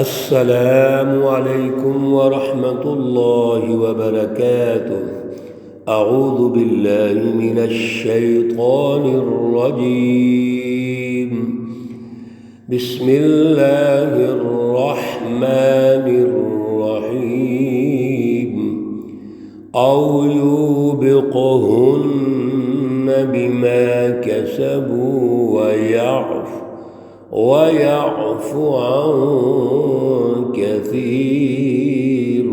السلام علیکم ورحمۃ اللہ وبرکاتہ۔ اعوذ باللہ من الشیطان الرجیم، بسم اللہ الرحمن الرحیم۔ او یوبقہن بما کسبوا ويعفو عن كثير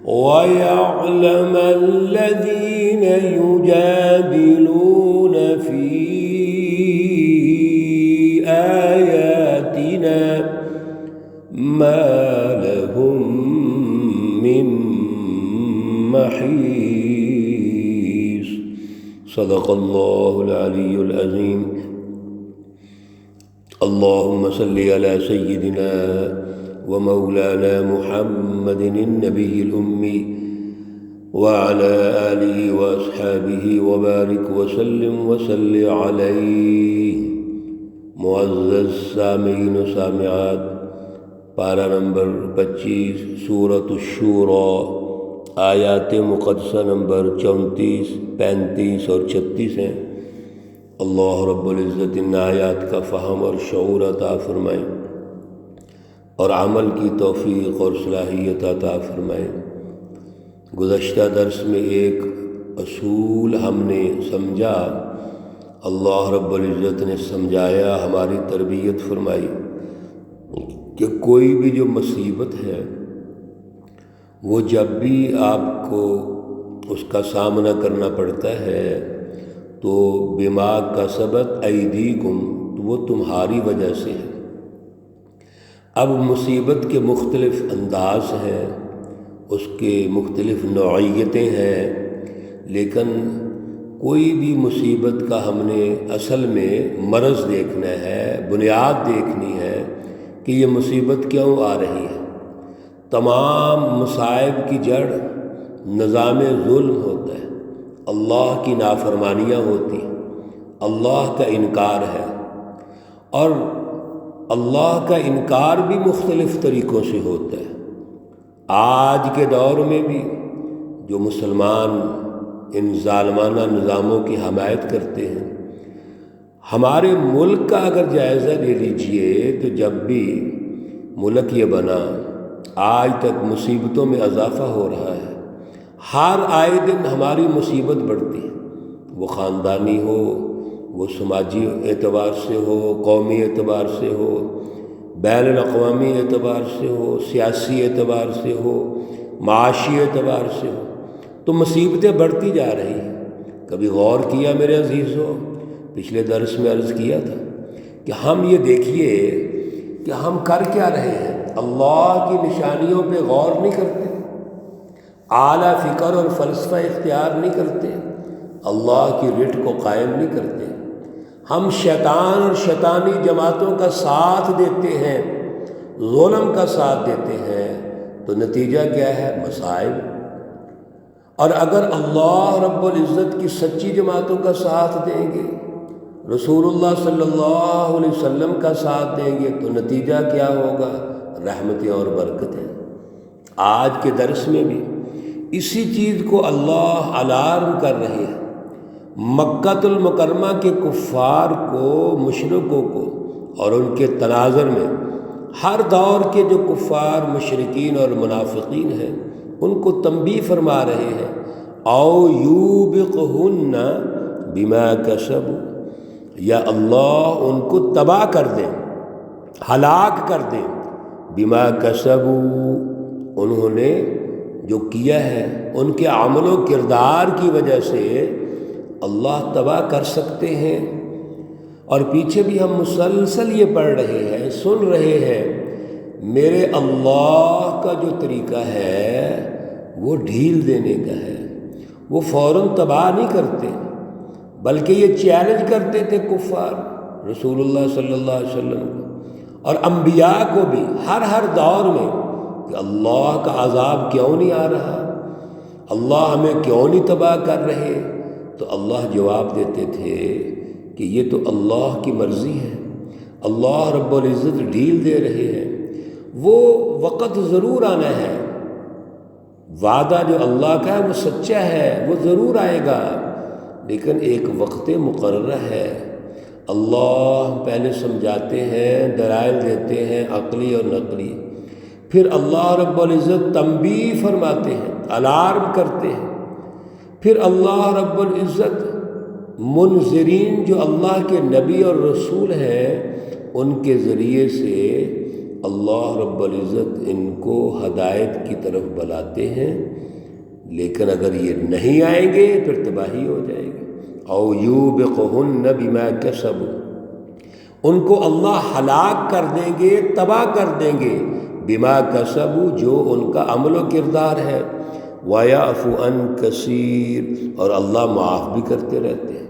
ويعلم الذين يجادلون في آياتنا ما لهم من محيص۔ صدق الله العلي العظيم۔ اللهم صل على سيدنا ومولانا محمد النبي الأمي وعلى آله وأصحابه وبارك وسلم وصل عليه۔ معزز سامعین و سامعات، پارہ نمبر 25 سورۃ الشورى، آیات مقدسہ نمبر 34، 35 اور 36 ہیں۔ اللہ رب العزت ان آیات کا فہم اور شعور عطا فرمائیں اور عمل کی توفیق اور صلاحیت عطا فرمائیں۔ گزشتہ درس میں ایک اصول ہم نے سمجھا، اللہ رب العزت نے سمجھایا، ہماری تربیت فرمائی کہ کوئی بھی جو مصیبت ہے وہ جب بھی آپ کو اس کا سامنا کرنا پڑتا ہے تو بما کسبت ایدیکم، تو وہ تمہاری وجہ سے ہے۔ اب مصیبت کے مختلف انداز ہیں، اس کے مختلف نوعیتیں ہیں، لیکن کوئی بھی مصیبت کا ہم نے اصل میں مرض دیکھنا ہے، بنیاد دیکھنی ہے کہ یہ مصیبت کیوں آ رہی ہے۔ تمام مصائب کی جڑ نظام ظلم ہوتا ہے، اللہ کی نافرمانیاں ہوتی، اللہ کا انکار ہے، اور اللہ کا انکار بھی مختلف طریقوں سے ہوتا ہے۔ آج کے دور میں بھی جو مسلمان ان ظالمانہ نظاموں کی حمایت کرتے ہیں، ہمارے ملک کا اگر جائزہ لے لیجئے تو جب بھی ملک یہ بنا آج تک مصیبتوں میں اضافہ ہو رہا ہے۔ ہر آئے دن ہماری مصیبت بڑھتی ہے، وہ خاندانی ہو، وہ سماجی اعتبار سے ہو، قومی اعتبار سے ہو، بین الاقوامی اعتبار سے ہو، سیاسی اعتبار سے ہو، معاشی اعتبار سے ہو، تو مصیبتیں بڑھتی جا رہی ہیں۔ کبھی غور کیا میرے عزیزو، پچھلے درس میں عرض کیا تھا کہ ہم یہ دیکھیے کہ ہم کر کیا رہے ہیں، اللہ کی نشانیوں پہ غور نہیں کرتے، اعلیٰ فکر اور فلسفہ اختیار نہیں کرتے، اللہ کی رٹ کو قائم نہیں کرتے۔ ہم شیطان اور شیطانی جماعتوں کا ساتھ دیتے ہیں، ظلم کا ساتھ دیتے ہیں، تو نتیجہ کیا ہے؟ مصائب۔ اور اگر اللہ رب العزت کی سچی جماعتوں کا ساتھ دیں گے، رسول اللہ صلی اللہ علیہ وسلم کا ساتھ دیں گے، تو نتیجہ کیا ہوگا؟ رحمتیں اور برکتیں۔ آج کے درس میں بھی اسی چیز کو اللہ الارم کر رہے ہیں۔ مکہ المکرمہ کے کفار کو، مشرکوں کو، اور ان کے تناظر میں ہر دور کے جو کفار، مشرکین اور منافقین ہیں، ان کو تنبیہ فرما رہے ہیں، او یوبقہن بما کسبوا، یا اللہ ان کو تباہ کر دیں، ہلاک کر دیں، بما کسبوا، انہوں نے جو کیا ہے، ان کے عمل و کردار کی وجہ سے اللہ تباہ کر سکتے ہیں۔ اور پیچھے بھی ہم مسلسل یہ پڑھ رہے ہیں، سن رہے ہیں، میرے اللہ کا جو طریقہ ہے وہ ڈھیل دینے کا ہے، وہ فوراً تباہ نہیں کرتے، بلکہ یہ چیلنج کرتے تھے کفار رسول اللہ صلی اللہ علیہ وسلم کو اور انبیاء کو بھی ہر دور میں، کہ اللہ کا عذاب کیوں نہیں آ رہا، اللہ ہمیں کیوں نہیں تباہ کر رہے؟ تو اللہ جواب دیتے تھے کہ یہ تو اللہ کی مرضی ہے، اللہ رب العزت ڈھیل دے رہے ہیں، وہ وقت ضرور آنا ہے، وعدہ جو اللہ کا ہے وہ سچا ہے، وہ ضرور آئے گا، لیکن ایک وقت مقررہ ہے۔ اللہ پہلے سمجھاتے ہیں، دلائل دیتے ہیں عقلی اور نقلی، پھر اللہ رب العزت تنبیہ فرماتے ہیں، الارم کرتے ہیں، پھر اللہ رب العزت منذرین جو اللہ کے نبی اور رسول ہیں ان کے ذریعے سے اللہ رب العزت ان کو ہدایت کی طرف بلاتے ہیں، لیکن اگر یہ نہیں آئیں گے پھر تباہی ہو جائے گی۔ او یوبقہن بما کسبوا، ان کو اللہ ہلاک کر دیں گے، تباہ کر دیں گے، بما کسبوا جو ان کا عمل و کردار ہے، وَيَعْفُ عَنْ كَثِيرٍ اور اللہ معاف بھی کرتے رہتے ہیں۔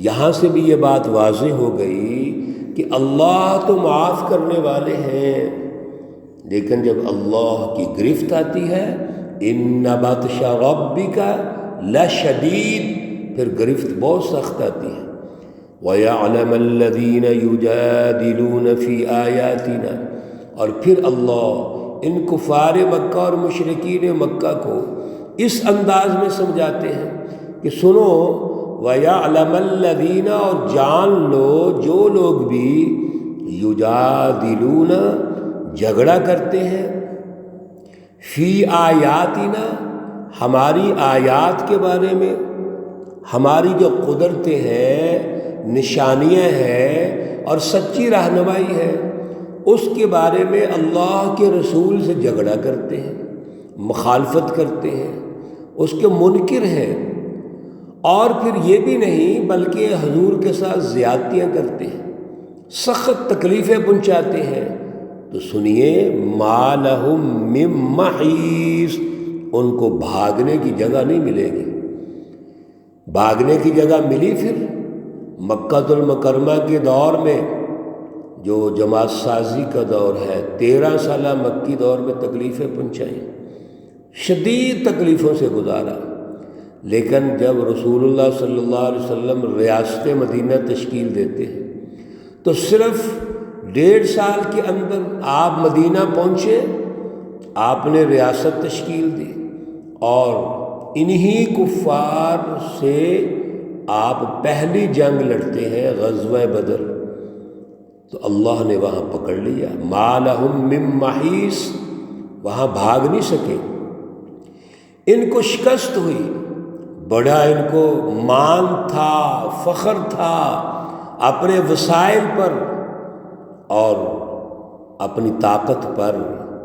یہاں سے بھی یہ بات واضح ہو گئی کہ اللہ تو معاف کرنے والے ہیں، لیکن جب اللہ کی گرفت آتی ہے إِنَّ بَطْشَ رَبِّكَ لَشَدِيدٌ، پھر گرفت بہت سخت آتی ہے۔ وَيَعْلَمَ الَّذِينَ يُجَادِلُونَ فِي آيَاتِنَا، اور پھر اللہ ان کفار مکہ اور مشرکین مکہ کو اس انداز میں سمجھاتے ہیں کہ سنو، وَيَعْلَمَ الَّذِينَ اور جان لو جو لوگ بھی یجادلون جھگڑا کرتے ہیں، فی آیاتنا ہماری آیات کے بارے میں، ہماری جو قدرتیں ہیں، نشانیاں ہیں اور سچی رہنمائی ہے، اس کے بارے میں اللہ کے رسول سے جھگڑا کرتے ہیں، مخالفت کرتے ہیں، اس کے منکر ہیں، اور پھر یہ بھی نہیں بلکہ حضور کے ساتھ زیادتیاں کرتے ہیں، سخت تکلیفیں پہنچاتے ہیں، تو سنیے ما لہم من محیص، ان کو بھاگنے کی جگہ نہیں ملے گی۔ بھاگنے کی جگہ ملی پھر مکہ المکرمہ کے دور میں، جو جماعت سازی کا دور ہے، 13 سالہ مکی دور میں تکلیفیں پہنچائیں، شدید تکلیفوں سے گزارا، لیکن جب رسول اللہ صلی اللہ علیہ وسلم ریاست مدینہ تشکیل دیتے ہیں تو صرف 1.5 سال کے اندر آپ مدینہ پہنچے، آپ نے ریاست تشکیل دی، اور انہی کفار سے آپ پہلی جنگ لڑتے ہیں، غزوہ بدر، تو اللہ نے وہاں پکڑ لیا، ما لہم من محیص، وہاں بھاگ نہیں سکے، ان کو شکست ہوئی، بڑا ان کو مان تھا، فخر تھا اپنے وسائل پر اور اپنی طاقت پر،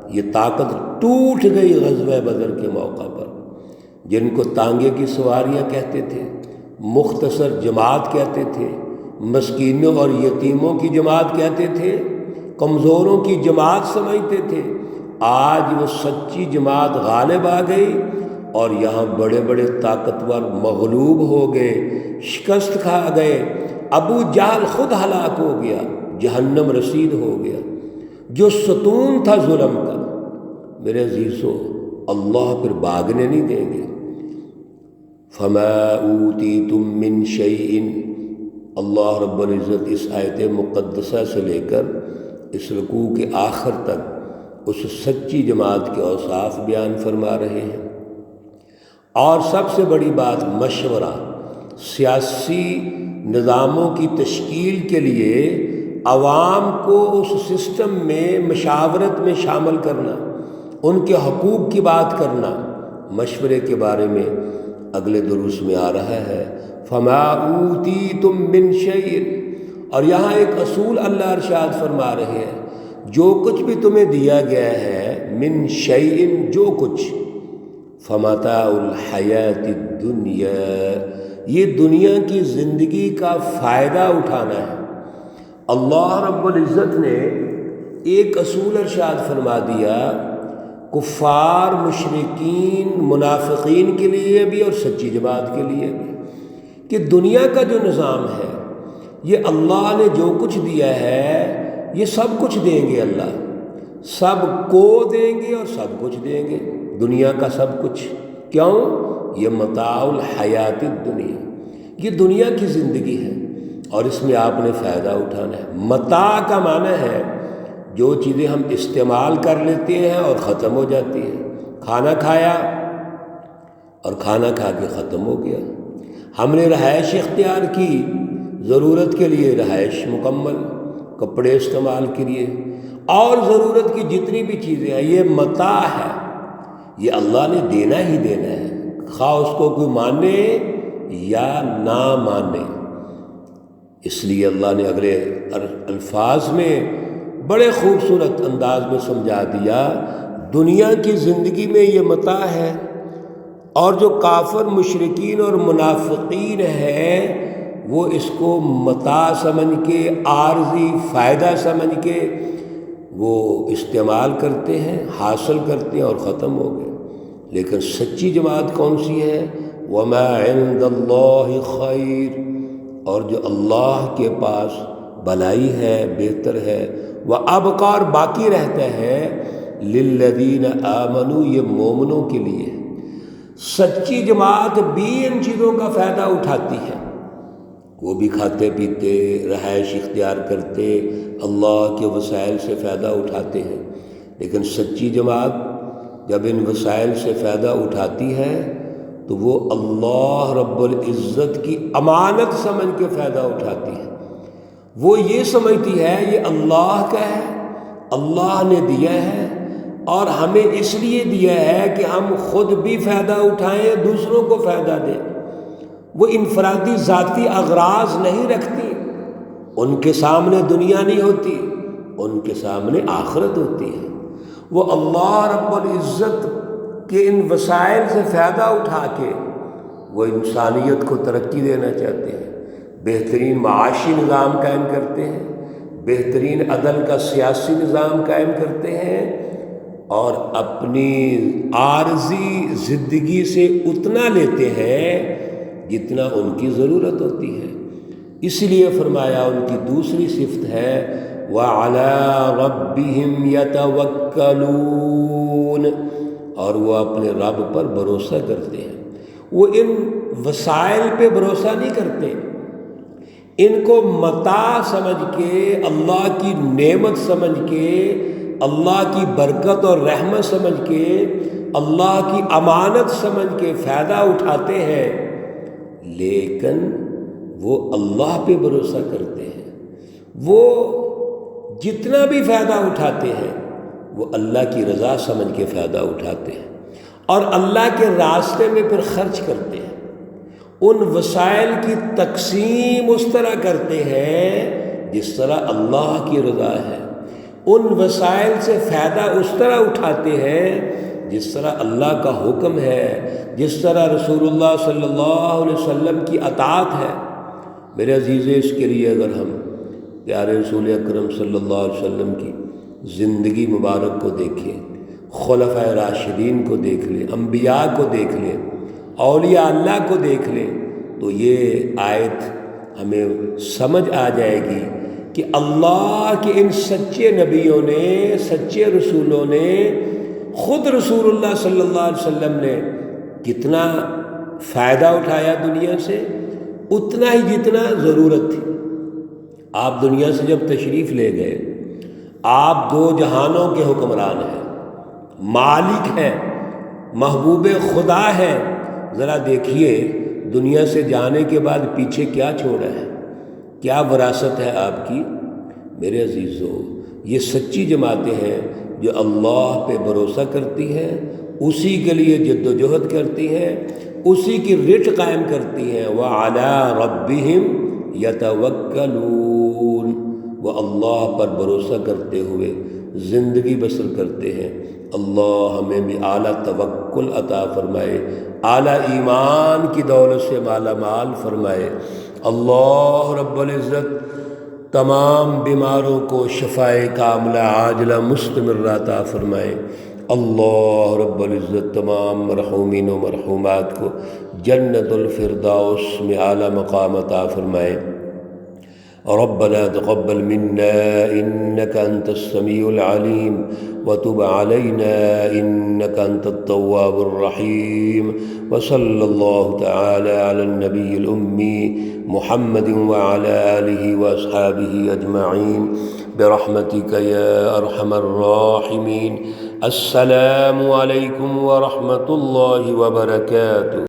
یہ طاقت ٹوٹ گئی غزوہ بدر کے موقع پر، جن کو تانگے کی سواریاں کہتے تھے، مختصر جماعت کہتے تھے، مسکینوں اور یتیموں کی جماعت کہتے تھے، کمزوروں کی جماعت سمجھتے تھے، آج وہ سچی جماعت غالب آ گئی، اور یہاں بڑے بڑے طاقتور مغلوب ہو گئے، شکست کھا گئے، ابو جہل خود ہلاک ہو گیا، جہنم رسید ہو گیا، جو ستون تھا ظلم کا۔ میرے عزیزو، اللہ پھر بھاگنے نہیں دیں گے۔ فما اوتیتم من شیء، اللہ رب العزت اس آیت مقدسہ سے لے کر اس رکوع کے آخر تک اس سچی جماعت کے اوصاف بیان فرما رہے ہیں، اور سب سے بڑی بات مشورہ، سیاسی نظاموں کی تشکیل کے لیے عوام کو اس سسٹم میں مشاورت میں شامل کرنا، ان کے حقوق کی بات کرنا، مشورے کے بارے میں اگلے دروس میں آ رہا ہے، فما اوتیتم من شیء، اور یہاں ایک اصول اللہ ارشاد فرما رہے ہیں، جو کچھ بھی تمہیں دیا گیا ہے، من شیء جو کچھ، فمتاع الحیات الدنیا، یہ دنیا کی زندگی کا فائدہ اٹھانا ہے۔ اللہ رب العزت نے ایک اصول ارشاد فرما دیا، کفار، مشرکین، منافقین کے لیے بھی اور سچی جماعت کے لیے بھی، کہ دنیا کا جو نظام ہے، یہ اللہ نے جو کچھ دیا ہے یہ سب کچھ دیں گے، اللہ سب کو دیں گے اور سب کچھ دیں گے، دنیا کا سب کچھ۔ کیوں؟ یہ متاع الحیات الدنیا، یہ دنیا کی زندگی ہے اور اس میں آپ نے فائدہ اٹھانا ہے۔ متاع کا معنی ہے جو چیزیں ہم استعمال کر لیتے ہیں اور ختم ہو جاتی ہیں۔ کھانا کھایا اور کھانا کھا کے ختم ہو گیا۔ ہم نے رہائش اختیار کی، ضرورت کے لیے رہائش مکمل، کپڑے استعمال کیے، اور ضرورت کی جتنی بھی چیزیں ہیں، یہ متاع ہے، یہ اللہ نے دینا ہی دینا ہے، خواہ اس کو کوئی مانے یا نہ مانے۔ اس لیے اللہ نے اگلے الفاظ میں بڑے خوبصورت انداز میں سمجھا دیا، دنیا کی زندگی میں یہ متاع ہے، اور جو کافر مشرکین اور منافقین ہیں وہ اس کو متاع سمجھ کے، عارضی فائدہ سمجھ کے وہ استعمال کرتے ہیں، حاصل کرتے ہیں اور ختم ہو گئے۔ لیکن سچی جماعت کون سی ہے؟ وَمَا عِندَ اللَّهِ خَيْرٌ، اور جو اللہ کے پاس بھلائی ہے، بہتر ہے، وَأَبْقَىٰ، اور باقی رہتا ہے، لِلَّذِينَ آمَنُوا، یہ مومنوں کے لیے۔ سچی جماعت بھی ان چیزوں کا فائدہ اٹھاتی ہے، وہ بھی کھاتے پیتے، رہائش اختیار کرتے، اللہ کے وسائل سے فائدہ اٹھاتے ہیں۔ لیکن سچی جماعت جب ان وسائل سے فائدہ اٹھاتی ہے تو وہ اللہ رب العزت کی امانت سمجھ کے فائدہ اٹھاتی ہے۔ وہ یہ سمجھتی ہے یہ اللہ کا ہے، اللہ نے دیا ہے، اور ہمیں اس لیے دیا ہے کہ ہم خود بھی فائدہ اٹھائیں، دوسروں کو فائدہ دیں۔ وہ انفرادی ذاتی اغراض نہیں رکھتی، ان کے سامنے دنیا نہیں ہوتی، ان کے سامنے آخرت ہوتی ہے۔ وہ اللہ رب العزت کے ان وسائل سے فائدہ اٹھا کے وہ انسانیت کو ترقی دینا چاہتے ہیں، بہترین معاشی نظام قائم کرتے ہیں، بہترین عدل کا سیاسی نظام قائم کرتے ہیں، اور اپنی عارضی زندگی سے اتنا لیتے ہیں جتنا ان کی ضرورت ہوتی ہے۔ اس لیے فرمایا ان کی دوسری صفت ہے وَعَلَىٰ رَبِّهِمْ يَتَوَكَّلُونَ، اور وہ اپنے رب پر بھروسہ کرتے ہیں۔ وہ ان وسائل پہ بھروسہ نہیں کرتے، ان کو متاع سمجھ کے، اللہ کی نعمت سمجھ کے، اللہ کی برکت اور رحمت سمجھ کے، اللہ کی امانت سمجھ کے فائدہ اٹھاتے ہیں، لیکن وہ اللہ پہ بھروسہ کرتے ہیں۔ وہ جتنا بھی فائدہ اٹھاتے ہیں وہ اللہ کی رضا سمجھ کے فائدہ اٹھاتے ہیں، اور اللہ کے راستے میں پھر خرچ کرتے ہیں۔ ان وسائل کی تقسیم اس طرح کرتے ہیں جس طرح اللہ کی رضا ہے، ان وسائل سے فائدہ اس طرح اٹھاتے ہیں جس طرح اللہ کا حکم ہے، جس طرح رسول اللہ صلی اللہ علیہ وسلم کی اطاعت ہے۔ میرے عزیز، اس کے لیے اگر ہم پیارے رسول اکرم صلی اللہ علیہ وسلم کی زندگی مبارک کو دیکھیں، خلفائے راشدین کو دیکھ لیں، انبیاء کو دیکھ لیں، اولیاء اللہ کو دیکھ لیں، تو یہ آیت ہمیں سمجھ آ جائے گی کہ اللہ کے ان سچے نبیوں نے، سچے رسولوں نے، خود رسول اللہ صلی اللہ علیہ وسلم نے کتنا فائدہ اٹھایا دنیا سے، اتنا ہی جتنا ضرورت تھی۔ آپ دنیا سے جب تشریف لے گئے، آپ دو جہانوں کے حکمران ہیں، مالک ہیں، محبوب خدا ہیں۔ ذرا دیکھیے دنیا سے جانے کے بعد پیچھے کیا چھوڑا ہے، کیا وراثت ہے آپ کی۔ میرے عزیزو، یہ سچی جماعتیں ہیں جو اللہ پہ بھروسہ کرتی ہیں، اسی کے لیے جد و جہد کرتی ہیں، اسی کی رٹ قائم کرتی ہیں۔ وَعَلَىٰ رَبِّهِمْ يَتَوَكَّلُونَ، وہ اللہ پر بھروسہ کرتے ہوئے زندگی بسر کرتے ہیں۔ اللہ ہمیں بھی اعلیٰ توکل عطا فرمائے، اعلیٰ ایمان کی دولت سے مالا مال فرمائے۔ اللہ رب العزت تمام بیماروں کو شفائے کاملہ عاجلہ مستمرہ عطا فرمائے۔ اللہ رب العزت تمام مرحومین و مرحومات کو جنت الفردوس میں اعلیٰ مقام عطا فرمائے۔ ربنا تقبل منا إنك أنت السميع العليم وتب علينا إنك أنت التواب الرحيم، وصلى الله تعالى على النبي الأمي محمد وعلى آله وأصحابه أجمعين، برحمتك يا أرحم الراحمين. السلام عليكم ورحمة الله وبركاته.